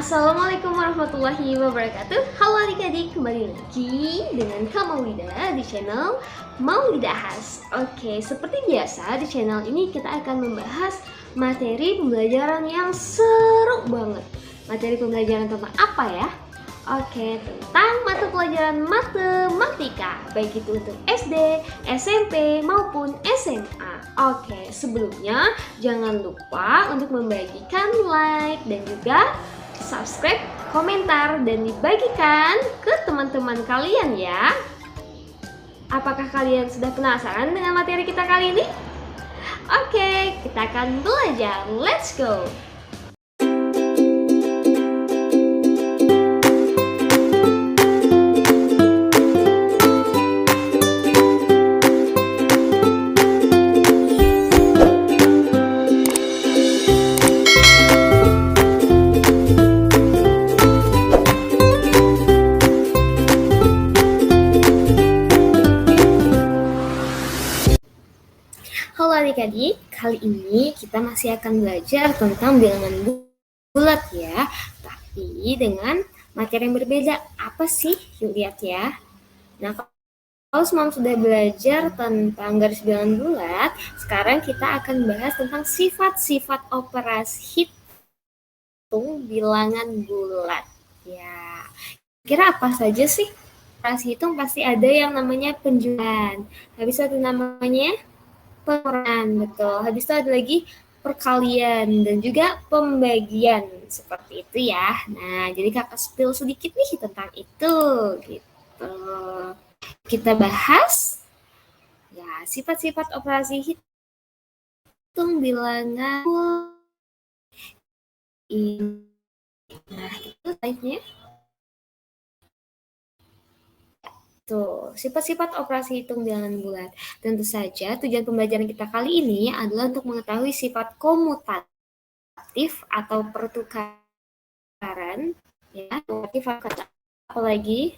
Assalamualaikum warahmatullahi wabarakatuh. Halo adik-adik, kembali lagi dengan Kak Maulida di channel Maulidahas. Oke, seperti biasa di channel ini kita akan membahas materi pembelajaran yang seru banget. Materi pembelajaran tentang apa ya? Oke, tentang mata pelajaran matematika, baik itu untuk SD, SMP, maupun SMA. Oke, sebelumnya jangan lupa untuk membagikan like dan juga subscribe, komentar, dan dibagikan ke teman-teman kalian ya. Apakah kalian sudah penasaran dengan materi kita kali ini? Oke, kita akan belajar. Let's go! Halo adik-adik, kali ini kita masih akan belajar tentang bilangan bulat ya, tapi dengan materi yang berbeda. Apa sih? Yuk lihat ya. Nah, kalau semua sudah belajar tentang garis bilangan bulat, sekarang kita akan bahas tentang sifat-sifat operasi hitung bilangan bulat. Ya, kira apa saja sih? Operasi hitung pasti ada yang namanya penjumlahan. Habis itu namanya pengurangan, betul. Habis itu ada lagi perkalian dan juga pembagian seperti itu ya. Nah, jadi kakak spill sedikit nih tentang itu gitu. Kita bahas ya sifat-sifat operasi hitung bilangan. Nah, itu slide-nya. Tuh, sifat-sifat operasi hitung bilangan bulat. Tentu saja tujuan pembelajaran kita kali ini adalah untuk mengetahui sifat komutatif atau pertukaran, ya, apalagi,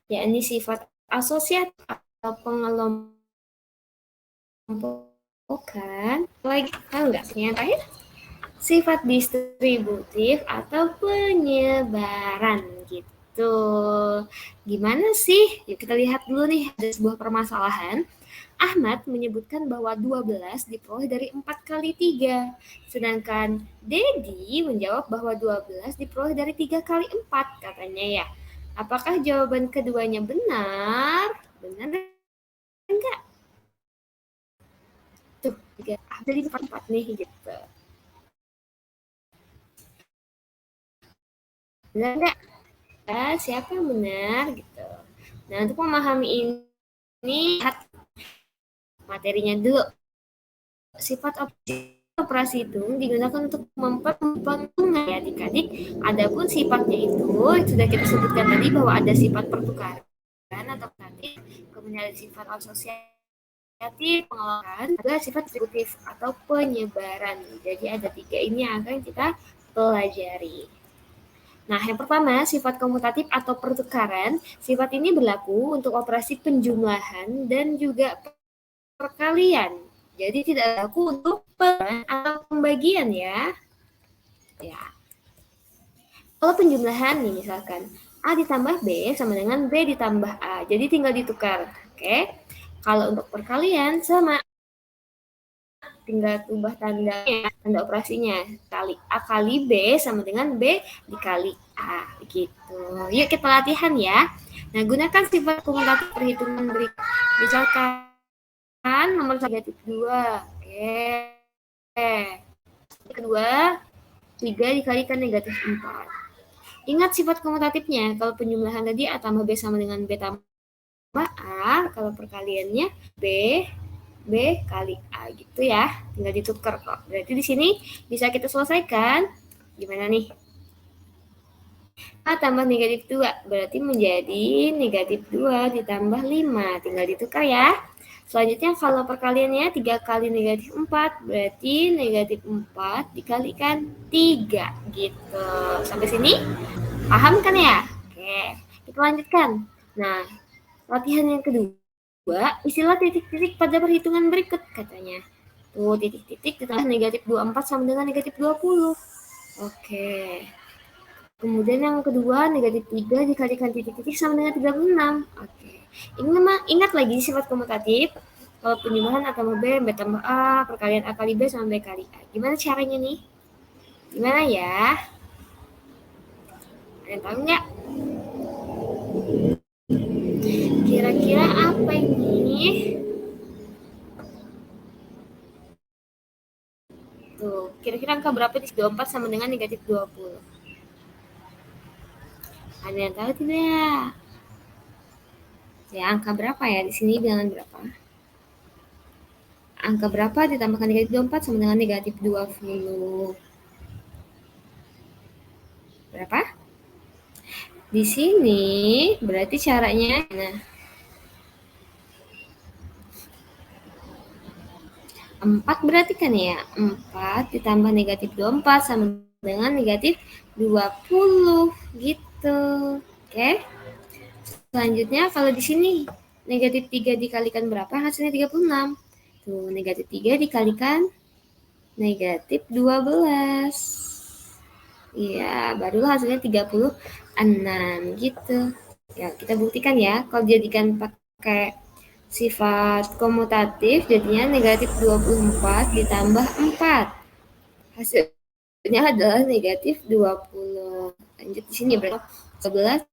yakni sifat asosiatif atau pengelompokan, lagi tahu nggak yang terakhir? Sifat distributif atau penyebaran gitu. Gimana sih? Yuk kita lihat dulu nih, ada sebuah permasalahan. Ahmad menyebutkan bahwa 12 diperoleh dari 4 kali 3. Sedangkan Dedi menjawab bahwa 12 diperoleh dari 3 kali 4 katanya ya. Apakah jawaban keduanya benar? Benar enggak? Tuh, dari 4 nih gitu. Benar enggak? Siapa yang benar gitu. Nah, untuk memahami ini materinya dulu. Sifat operasi hitung digunakan untuk memperhitungkan ya adik-adik. Adapun sifatnya itu sudah kita sebutkan tadi bahwa ada sifat pertukaran atau kuantitatif, kemudian ada sifat asosiatif, pengelolaan, ada sifat distributif atau penyebaran. Jadi ada 3 ini yang akan kita pelajari. Nah, yang pertama, sifat komutatif atau pertukaran. Sifat ini berlaku untuk operasi penjumlahan dan juga perkalian. Jadi tidak berlaku untuk pengurangan atau pembagian ya. Ya. Kalau penjumlahan nih misalkan A ditambah B sama dengan B ditambah A. Jadi tinggal ditukar. Oke. Kalau untuk perkalian sama, tinggal ubah tanda operasinya. Kali A kali B sama dengan B dikali A. Gitu. Yuk kita latihan ya. Nah, gunakan sifat komutatif perhitungan berikut. Misalkan nomor negatif 2. Oke. Kedua, 3 dikalikan negatif 4. Ingat sifat komutatifnya. Kalau penjumlahan tadi A tambah B sama dengan B tambah A. Kalau perkaliannya B kali A gitu ya. Tinggal ditukar kok. Berarti di sini bisa kita selesaikan. Gimana nih? A tambah negatif 2. Berarti menjadi negatif 2 ditambah 5. Tinggal ditukar ya. Selanjutnya kalau perkaliannya 3 kali negatif 4. Berarti negatif 4 dikalikan 3. Gitu. Sampai sini? Paham kan ya? Oke. Kita lanjutkan. Nah, latihan yang kedua. Isilah titik-titik pada perhitungan berikut katanya. Tuh, titik-titik ditambah negatif 24 sama dengan negatif 20. Oke. Kemudian yang kedua, negatif 3 dikalikan titik-titik sama dengan 36. Oke. Ini memang ingat lagi sifat komutatif. Kalau penjumlahan A tambah B, B tambah A, perkalian A kali B sama B kali A. Gimana caranya nih? Gimana ya? Ada yang tahu nggak? Kira-kira apa ini? Tuh, kira-kira angka berapa di 24 sama dengan negatif 20? Ada yang tahu tidak? Ya, angka berapa ya? Di sini bilangan berapa? Angka berapa ditambahkan negatif 24 sama dengan negatif 20? Berapa? Di sini berarti caranya, nah, 4 berarti kan ya? 4 ditambah negatif 24 sama dengan negatif 20 gitu. Oke. Selanjutnya kalau di sini negatif 3 dikalikan berapa? Hasilnya 36. Tuh, negatif 3 dikalikan negatif 12. Iya, barulah hasilnya 36 gitu. Ya, kita buktikan ya. Kalau dijadikan pakai sifat komutatif, jadinya negatif 24 ditambah 4. Hasilnya adalah negatif 20. Lanjut di sini berarti 11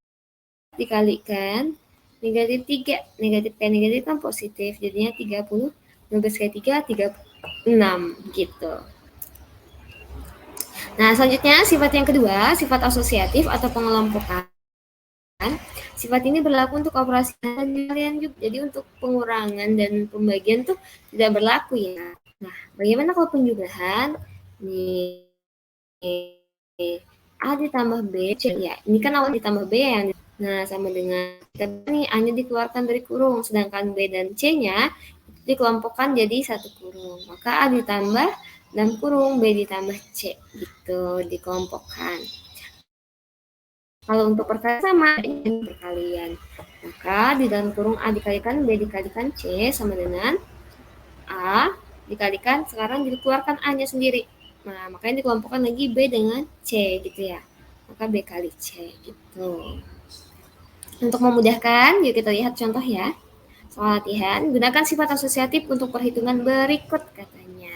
dikalikan negatif 3. Negatif kan negatif kan positif, jadinya 30. 12 kali 3, 36 gitu. Nah, selanjutnya sifat yang kedua, sifat asosiatif atau pengelompokan. Sifat ini berlaku untuk operasi kalian juga. Jadi untuk pengurangan dan pembagian tuh tidak berlaku ya. Nah, bagaimana kalau penjumlahan? Nih, A ditambah B, C ya. Ini kan awal ditambah B yang nah sama dengan kita nih A-nya dikeluarkan dari kurung, sedangkan B dan C-nya dikelompokkan jadi satu kurung. Maka A ditambah dalam kurung, B ditambah C gitu dikelompokkan. Kalau untuk perkalian sama, ini perkalian. Maka di dalam kurung A dikalikan B dikalikan C sama dengan A dikalikan, sekarang dikeluarkan A-nya sendiri. Nah, makanya dikelompokkan lagi B dengan C gitu ya. Maka B kali C gitu. Untuk memudahkan, yuk kita lihat contoh ya. Soal latihan, gunakan sifat asosiatif untuk perhitungan berikut katanya.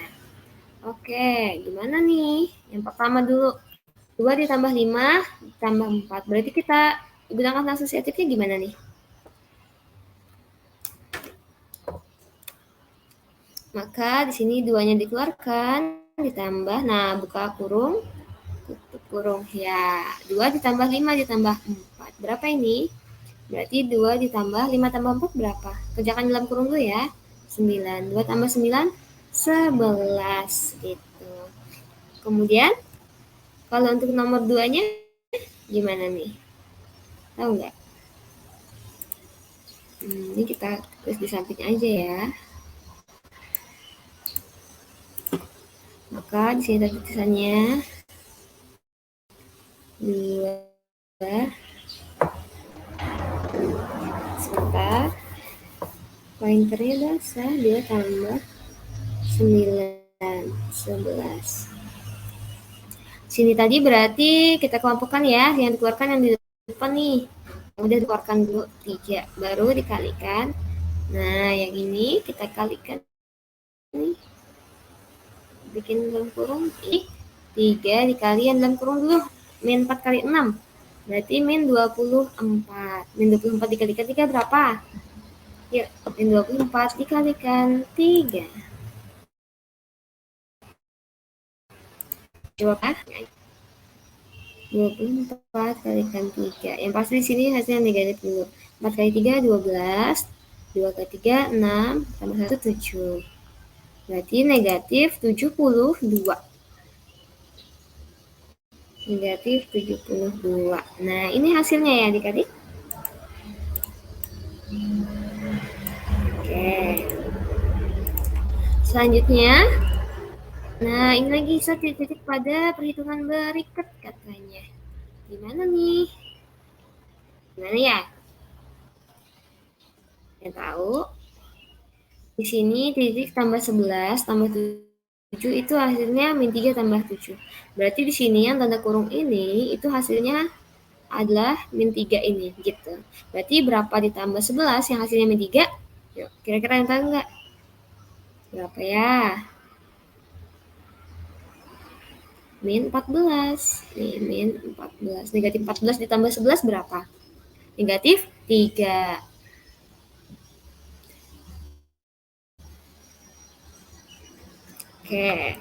Oke, gimana nih? Yang pertama dulu, 2 ditambah 5 ditambah 4. Berarti kita gunakan asosiatifnya gimana nih? Maka di sini 2-nya dikeluarkan, ditambah, nah buka kurung, tutup kurung. Ya, 2 ditambah 5 ditambah 4. Berapa ini? Berarti 2 ditambah 5 tambah 4 berapa? Kerjakan dalam kurung dulu ya. 9. 2 tambah 9, 11 gitu. Kemudian, kalau untuk nomor 2-nya gimana nih? Tahu nggak? Ini kita tulis di samping aja ya. Maka di sini tulisannya 2 sebentar. Pointernya basah, 2 tambah 9, 11. Sini tadi berarti kita kelompokkan ya, yang dikeluarkan yang di depan nih. Udah dikeluarkan dulu 3, baru dikalikan. Nah, yang ini kita kalikan nih. Bikin dalam kurung, 3 dikali yang dalam kurung dulu. Min 4 kali 6. Berarti min 24. Min 24 dikalikan 3 berapa? Yuk, min 24 dikalikan 3. Coba kan? 24 kalikan 3. Yang pasti di sini hasilnya negatif dulu. 4 kali 3, 12. 2 kali 3, 6. Tambah 1, 7. Berarti negatif 72. Negatif 72. Nah, ini hasilnya ya adik-adik. Oke. Selanjutnya, nah ini lagi titik-titik pada perhitungan berikut katanya. Gimana nih? Gimana ya? Yang tahu? Di sini titik tambah 11 tambah 7 itu hasilnya min 3 tambah 7. Berarti di sini yang tanda kurung ini itu hasilnya adalah min 3 ini gitu. Berarti berapa ditambah 11 yang hasilnya min 3? Yuk, kira-kira yang tahu nggak? Berapa ya? Min 14. Nih, min 14. Negatif 14 ditambah 11 berapa? Negatif 3. Oke.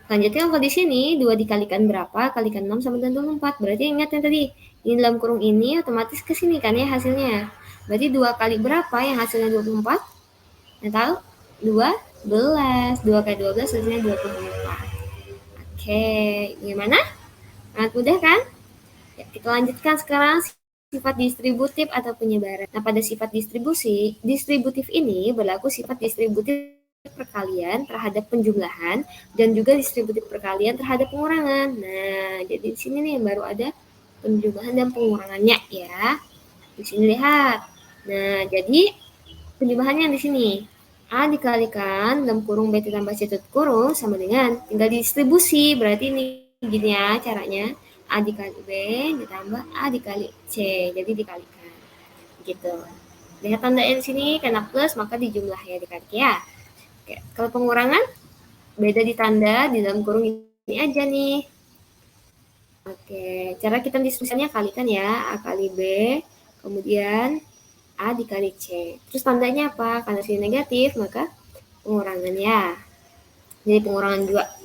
Selanjutnya kalau di sini 2 dikalikan berapa? Kalikan 6 sama dengan 24. Berarti ingat yang tadi, ini dalam kurung ini otomatis ke sini kan ya hasilnya. Berarti 2 kali berapa yang hasilnya 24? Yang tahu? 12. 2 kali 12 hasilnya 24. Oke, gimana? Sangat mudah kan? Ya, kita lanjutkan sekarang sifat distributif atau penyebaran. Nah, pada sifat distributif ini berlaku sifat distributif perkalian terhadap penjumlahan dan juga distributif perkalian terhadap pengurangan. Nah, jadi di sini nih baru ada penjumlahan dan pengurangannya ya. Di sini lihat. Nah, jadi penjumlahannya di sini. A dikalikan dalam kurung B ditambah C tutup kurung sama dengan tinggal distribusi. Berarti ini gini ya caranya. A dikali B ditambah A dikali C. Jadi dikalikan. Gitu. Lihat tanda di sini karena plus maka dijumlah ya dikali ya. Oke, kalau pengurangan beda di tanda di dalam kurung ini aja nih. Oke, cara kita diskusinya kalikan ya, A kali B, kemudian A dikali C. Terus tandanya apa? Karena sini negatif, maka pengurangan ya. Jadi pengurangan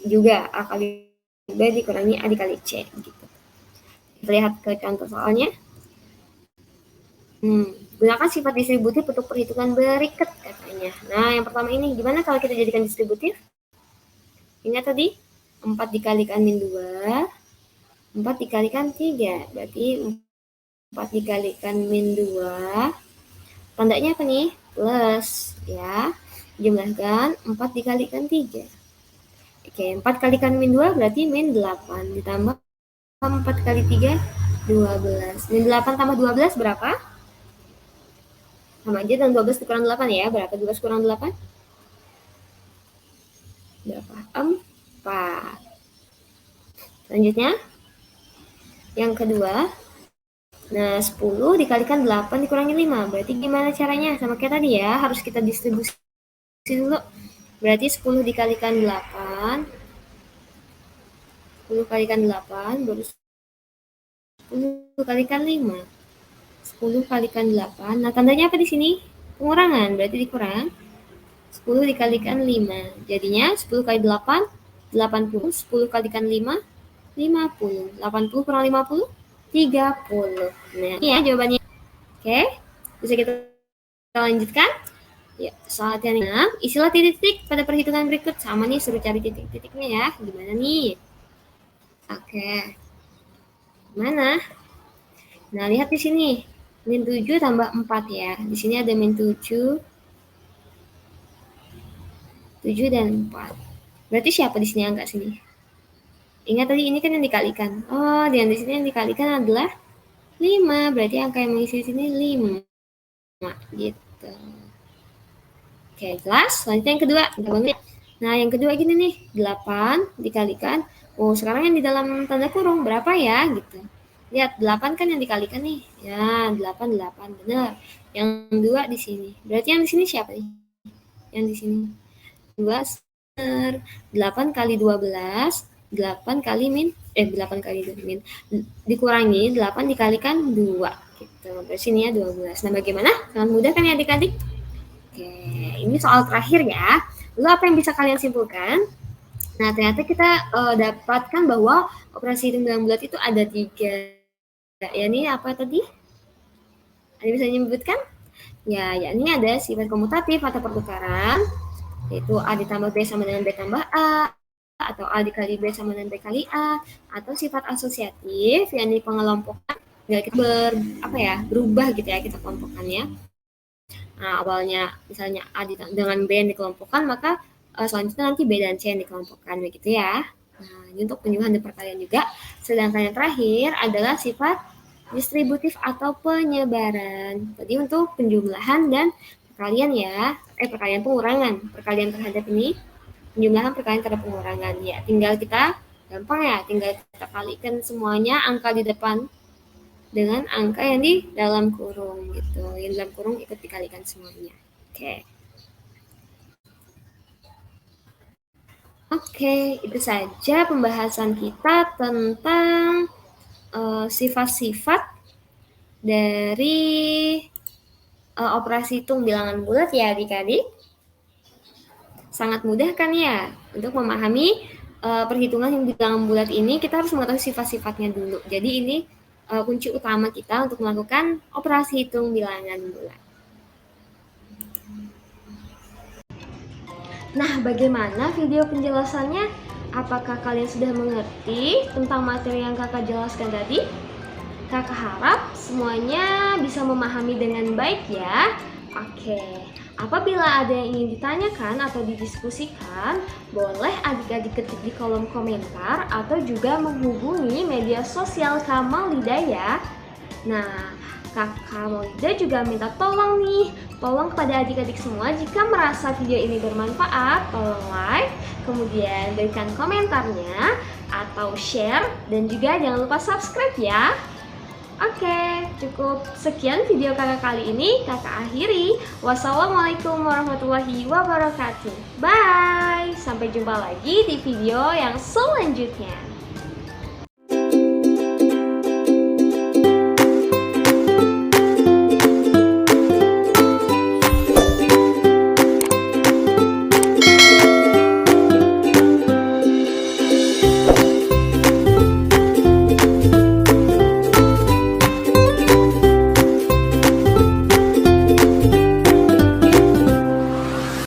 juga A kali B dikurangi A dikali C. Gitu. Kita lihat ke contoh soalnya. Gunakan sifat distributif untuk perhitungan berikut katanya. Nah, yang pertama ini, gimana kalau kita jadikan distributif? Ingat tadi, 4 dikalikan min 2, 4 dikalikan 3. Berarti 4 dikalikan min 2, tandanya apa nih? Plus, ya. Jumlahkan 4 dikalikan 3. Oke, 4 kalikan min 2 berarti min 8. Ditambah 4 kali 3, 12. Min 8 tambah 12 berapa? Sama aja dan 12 dikurang 8 ya. Berapa 12 kurang 8? Berapa? 4. Selanjutnya, yang kedua, nah 10 dikalikan 8 dikurangi 5. Berarti gimana caranya? Sama kayak tadi ya, harus kita distribusi dulu. Berarti 10 dikalikan 8. 10 kalikan 8 baru 10 kalikan 5. 10 kalikan 8. Nah, tandanya apa di sini? Pengurangan, berarti dikurang. 10 dikalikan 5. Jadinya 10 kali 8, 80. 10 kalikan 5, 50. 80 kurang 50, 30. Nah, ini ya jawabannya. Oke, bisa kita lanjutkan? Ya, soal yang 6, isilah titik-titik pada perhitungan berikut. Sama nih, suruh cari titik-titiknya ya. Gimana nih? Oke. Mana? Nah, lihat di sini. Min 7 tambah 4 ya. Di sini ada min 7. 7 dan 4. Berarti siapa di sini angka sini? Ingat tadi ini kan yang dikalikan. Oh, yang di sini yang dikalikan adalah 5. Berarti angka yang mengisi di sini 5. Gitu. Oke, jelas. Selanjutnya yang kedua. Nah, yang kedua gini nih. 8 dikalikan. Oh, sekarang yang di dalam tanda kurung berapa ya? Gitu. Lihat, 8 kan yang dikalikan nih. Ya, 8, 8. Benar. Yang 2 di sini. Berarti yang di sini siapa nih? Yang di sini. 2, 8 kali 12, 8 kali min, 8 kali min, dikurangi 8 dikalikan 2. Gitu. Berarti sini ya 12. Nah, bagaimana? Sangat mudah kan ya adik-adik? Oke, ini soal terakhir ya. Lalu apa yang bisa kalian simpulkan? Nah, ternyata kita dapatkan bahwa operasi hitung dalam bulat itu ada 3. Ya, ini apa tadi? Ada bisa menyebutkan? Ya, ini ada sifat komutatif atau pertukaran, yaitu A ditambah B sama dengan B tambah A, atau A dikali B sama dengan B kali A, atau sifat asosiatif, yakni pengelompokan, nggak kita berubah gitu ya, kita kelompokkannya. Nah, awalnya misalnya A dengan B yang dikelompokkan, maka selanjutnya nanti B dan C yang dikelompokkan, begitu ya. Nah, ini untuk penjumlahan dan perkalian juga. Sedangkan yang terakhir adalah sifat distributif atau penyebaran. Tadi untuk penjumlahan dan perkalian ya, perkalian pengurangan. Perkalian terhadap ini penjumlahan perkalian terhadap pengurangan. Ya, tinggal kita gampang ya, tinggal kita kalikan semuanya angka di depan dengan angka yang di dalam kurung gitu. Yang dalam kurung ikut dikalikan semuanya. Oke. Oke, itu saja pembahasan kita tentang sifat-sifat dari operasi hitung bilangan bulat ya adik-adik. Sangat mudah kan ya untuk memahami perhitungan yang bilangan bulat ini. Kita harus mengetahui sifat-sifatnya dulu. Jadi ini kunci utama kita untuk melakukan operasi hitung bilangan bulat. Nah, bagaimana video penjelasannya? Apakah kalian sudah mengerti tentang materi yang kakak jelaskan tadi? Kakak harap semuanya bisa memahami dengan baik ya. Oke, apabila ada yang ingin ditanyakan atau didiskusikan, boleh adik-adik ketik di kolom komentar atau juga menghubungi media sosial Kamal Hidayah. Nah, Kakak Maulida juga minta tolong kepada adik-adik semua jika merasa video ini bermanfaat, tolong like, kemudian berikan komentarnya atau share, dan juga jangan lupa subscribe ya. Oke, cukup sekian video kakak kali ini, kakak akhiri. Wassalamualaikum warahmatullahi wabarakatuh. Bye, sampai jumpa lagi di video yang selanjutnya.